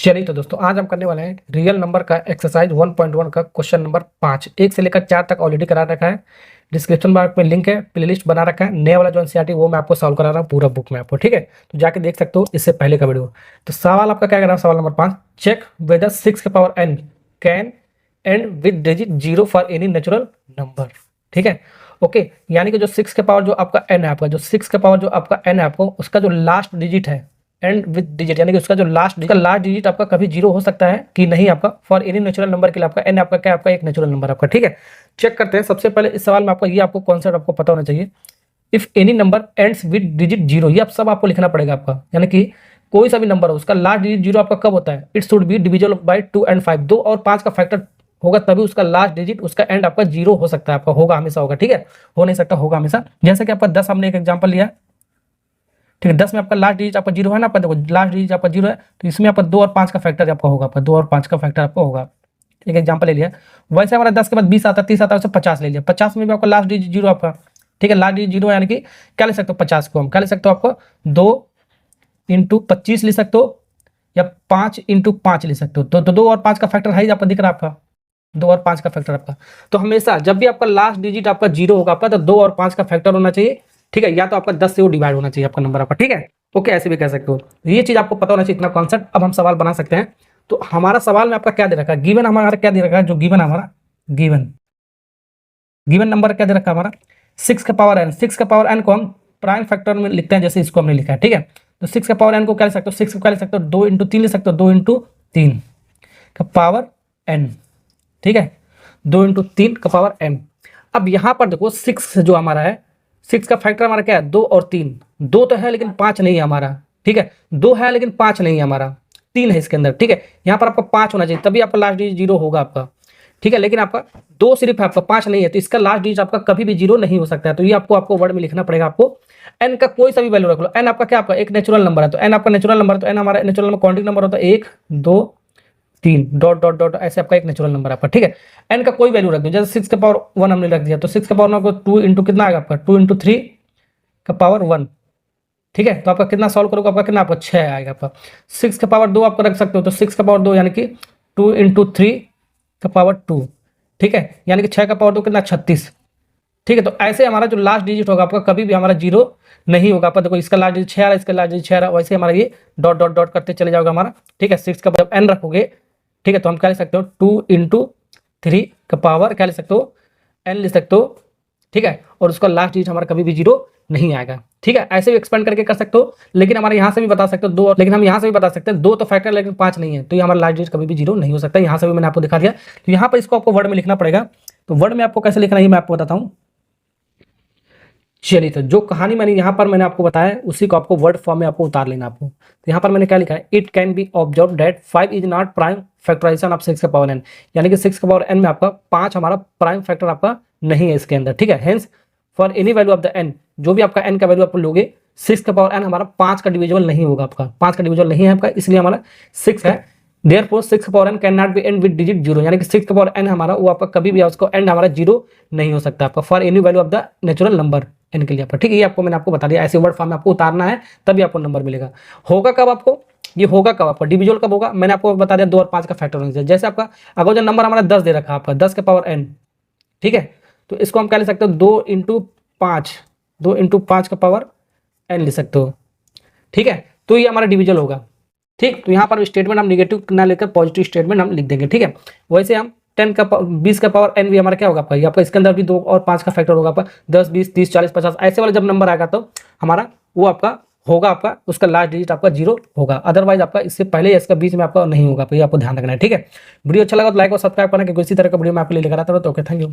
चलिए तो दोस्तों आज हम करने वाले हैं रियल नंबर का एक्सरसाइज 1.1 का क्वेश्चन नंबर 5 1 से लेकर 4 तक ऑलरेडी करा रखा है। डिस्क्रिप्शन बॉक्स में लिंक है, प्लेलिस्ट बना रखा है। नया वाला जो एनसीईआरटी वो मैं आपको सॉल्व करा रहा हूँ पूरा बुक में आपको, ठीक है। तो जाके देख सकते हो इससे पहले का वीडियो। तो सवाल आपका क्या करना है, सवाल नंबर 5, चेक वेदर 6 के power n can and with digit 0 for any natural number, ठीक है। ओके, यानी कि जो 6 के पावर जो आपका n है, आपका जो 6 के पावर जो आपका n है, आपको उसका जो लास्ट डिजिट है एंड विद डिजिट, यानी कि उसका जो लास्ट डिजिट आपका कभी 0 हो सकता है कि नहीं आपका, फॉर एनी नेचुरल नंबर के लिए आपका n आपका क्या, आपका एक नेचुरल नंबर आपका, ठीक है। चेक करते हैं। सबसे पहले इस सवाल में आपको ये आपको कॉन्सेप्ट आपको पता होना चाहिए। If any number ends with digit 0, ये आप सब आपको लिखना पड़ेगा आपका, यानी कि कोई सा भी नंबर हो उसका लास्ट डिजिट 0 आपका कब होता है, it should be divisible by 2 and 5, 2 और 5 का फैक्टर होगा तभी उसका लास्ट डिजिट, उसका एंड आपका 0 हो सकता है, आपका होगा हमेशा होगा, ठीक है। हो नहीं सकता, होगा हमेशा। जैसे कि आपका 10 हमने एक एग्जांपल लिया, ठीक है। 10 में आपका लास्ट डिजिट आपका 0 है ना, आपका देखो लास्ट डिजिट आपका 0 है, तो इसमें आपका 2 और 5 का फैक्टर आपका होगा, आपका 2 और 5 का फैक्टर आपका होगा। एक एग्जांपल ले लिया। वैसे हमारा 10 के बाद 20 आता है, 30 आता है, वैसे 50 ले लिया। 50 में भी आपका लास्ट डिजिट 0 आपका, ठीक है। लास्ट डिजिट 0 यानी कि क्या ले सकते हो, 50 को हम क्या ले सकते हो, आपको 2 × 25 ले सकते हो या 5 × 5 ले सकते हो। तो 2 और 5 का फैक्टर है आपका, दिख रहा है आपका 2 और 5 का फैक्टर आपका। तो हमेशा जब भी आपका लास्ट डिजिट आपका 0 होगा आपका, तो 2 और 5 का फैक्टर होना चाहिए, ठीक है। या तो आपका 10 से वो डिवाइड होना चाहिए आपका नंबर आपका, ठीक है। ओके, ऐसे भी कह सकते हो। ये चीज आपको पता होना चाहिए, इतना कॉन्सेप्ट। अब हम सवाल बना सकते हैं। तो हमारा सवाल में आपका क्या दे रखा है, गिवन हमारा क्या दे रखा है, जो गिवन हमारा गिवन नंबर क्या दे रखा है हमारा 6 का पावर n। 6 का पावर n को हम प्राइम फैक्टर में लिखते हैं, जैसे इसको हमने लिखा है, ठीक है। तो 6 का पावर n को क्या ले सकते हो, 6 को क्या ले सकते हो, 2 × 3 ले सकते हो, 2 × 3 का पावर n, ठीक है। 2 × 3 का पावर n। अब यहां पर देखो 6 जो हमारा है, 6 का फैक्टर हमारा क्या है, 2 और 3। 2 तो है लेकिन 5 नहीं है हमारा, ठीक है। 2 है लेकिन 5 नहीं है हमारा, 3 है इसके अंदर, ठीक है। यहाँ पर आपका 5 होना चाहिए तभी आपका लास्ट डिजिट 0 होगा आपका, ठीक है। लेकिन आपका 2 सिर्फ है, आपका 5 नहीं है, तो इसका लास्ट डिजिट आपका कभी भी 0 नहीं हो सकता है। तो ये आपको वर्ड में लिखना पड़ेगा आपको। n का कोई सा भी वैल्यू रख लो। n आपका क्या, आपका एक नेचुरल नंबर है, तो n आपका नेचुरल नंबर है, तो n हमारा नेचुरल नंबर काउंटिंग नंबर होता है 1 2 3 डॉट डॉट डॉट, ऐसे आपका एक नेचुरल नंबर आपका, ठीक है। n का कोई वैल्यू रख दो, जैसे 6 का पावर 1 हमने रख दिया, तो 6 का पावर 1 को 2 × कितना आएगा आपका, 2 × 3 का पावर 1, ठीक है। तो आपका कितना सॉल्व करोगे, आपका कितना, आपका 6 आएगा आपका। 6 का पावर 2 आपको रख सकते हो, तो 6 का पावर 2 यानी कि 2 × 3 का पावर 2, ठीक है। यानी कि 6 का पावर 2 कितना, 36, ठीक है। तो ऐसे हमारा जो लास्ट डिजिट होगा आपका कभी भी हमारा 0 नहीं होगा आपका। देखो इसका लास्ट डिजिट 6 आ रहा है, इसका लास्ट डिजिट 6 आ रहा है, वैसे हमारा ये डॉट डॉट डॉट करते चले जाओगे हमारा, ठीक है। 6 का जब n रखोगे, ठीक है, तो हम क्या ले सकते हो, 2 × 3 का पावर क्या ले सकते हो, n ले सकते हो, ठीक है। और उसका लास्ट डिजिट हमारा कभी भी 0 नहीं आएगा, ठीक है। ऐसे भी एक्सपेंड करके कर सकते हो, लेकिन हमारे यहाँ से भी बता सकते हो 2, लेकिन हम यहाँ से भी बता सकते हैं 2 तो फैक्टर लेकिन 5 नहीं है, तो ये हमारा लास्ट डिजिट कभी भी 0 नहीं हो सकता। यहाँ से भी मैंने आपको दिखा दिया। तो यहाँ पर इसको आपको वर्ड में लिखना पड़ेगा। तो वर्ड में आपको कैसे लिखना है मैं आपको बताता हूँ। चलिए, तो जो कहानी मैंने आपको बताया उसी को आपको वर्ड फॉर्म में आपको उतार लेना आपको। तो यहाँ पर मैंने क्या लिखा है, it can be observe that 5 is not prime factorisation of 6 का पावर n, यानी कि 6 का पावर n में आपका 5 हमारा प्राइम फैक्टर आपका नहीं है इसके अंदर, ठीक है। Hence for any value of the n, जो भी आपका n का वैल्यू आप लोगे, 6 का पावर n हमारा 5 का डिविजिबल नहीं होगा आपका, 5 का डिविजिबल नहीं है आपका, इसलिए हमारा 6 है। Therefore 6 का power n can not be and with digit 0, यानी कि 6 का पावर n हमारा वो आपका कभी भी उसको एंड हमारा 0 नहीं हो सकता आपका, for any value of the natural number n के लिए आपका, ठीक है। ये आपको मैंने आपको बता दिया, ऐसे वर्ड फॉर्म में आपको उतारना है तभी आपको नंबर मिलेगा। होगा कब आपको, ये होगा कब आपका, डिविजिबल कब होगा, मैंने आपको बता दिया 2 और 5 का फैक्टर होना चाहिए। जैसे आपका अगर जो नंबर हमारा 10 दे रखा है आपका, 10 के पावर n, ठीक है, तो इसको हम क्या ले सकते हो, 2 × 5 का पावर n ले सकते हो, ठीक है। तो ये हमारा डिविजल होगा, ठीक। तो यहाँ पर स्टेटमेंट हम निगेटिव ना लेकर पॉजिटिव स्टेटमेंट हम लिख देंगे, ठीक है। वैसे हम 20 का पावर n भी हमारा क्या होगा आपका, ये आपका इसके अंदर भी 2 और 5 का फैक्टर होगा आपका, 10 20 30 40 50, ऐसे वाला जब नंबर आएगा तो हमारा वो आपका होगा आपका, उसका लास्ट डिजिट आपका 0 होगा। अदरवाइज आपका इससे पहले या इसका बीच में आपका नहीं होगा, तो ये आपको ध्यान रखना है, ठीक है। वीडियो अच्छा लगा तो लाइक और सब्सक्राइब करना, क्योंकि इसी तरह का वीडियो मैं आपके लिए लेकर आता हूँ। तो ओके, थैंक यू।